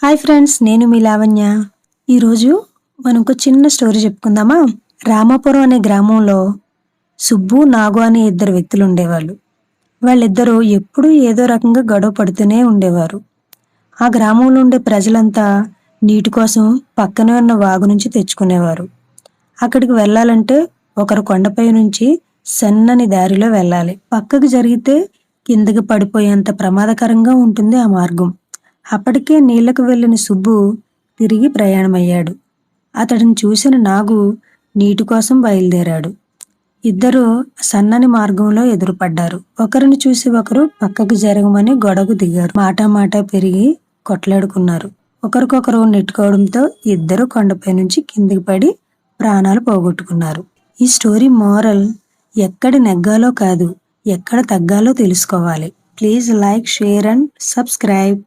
Hi friends, నేను మీ లావణ్య. ఈరోజు మనం ఒక చిన్న స్టోరీ చెప్పుకుందామా. రామాపురం అనే గ్రామంలో సుబ్బు, నాగు అనే ఇద్దరు వ్యక్తులు ఉండేవాళ్ళు. వాళ్ళిద్దరూ ఎప్పుడూ ఏదో రకంగా గొడవ పడుతూనే ఉండేవారు. ఆ గ్రామంలో ఉండే ప్రజలంతా నీటి కోసం పక్కనే ఉన్న వాగు నుంచి తెచ్చుకునేవారు. అక్కడికి వెళ్ళాలంటే ఒకరు కొండపై నుంచి సన్నని దారిలో వెళ్ళాలి. పక్కకు జరిగితే కిందకి పడిపోయేంత ప్రమాదకరంగా ఉంటుంది ఆ మార్గం. అప్పటికే నీళ్లకు వెళ్ళిన సుబ్బు తిరిగి ప్రయాణమయ్యాడు. అతడిని చూసిన నాగు నీటి కోసం బయలుదేరాడు. ఇద్దరూ సన్నని మార్గంలో ఎదురుపడ్డారు. ఒకరిని చూసి ఒకరు పక్కకు జరగమని గొడవకు దిగారు. మాట పెరిగి కొట్లాడుకున్నారు. ఒకరికొకరు నెట్టుకోవడంతో ఇద్దరు కొండపై నుంచి కిందికి పడి ప్రాణాలు పోగొట్టుకున్నారు. ఈ స్టోరీ మోరల్, ఎక్కడ నెగ్గాలో కాదు, ఎక్కడ తగ్గాలో తెలుసుకోవాలి. Please like, share and subscribe.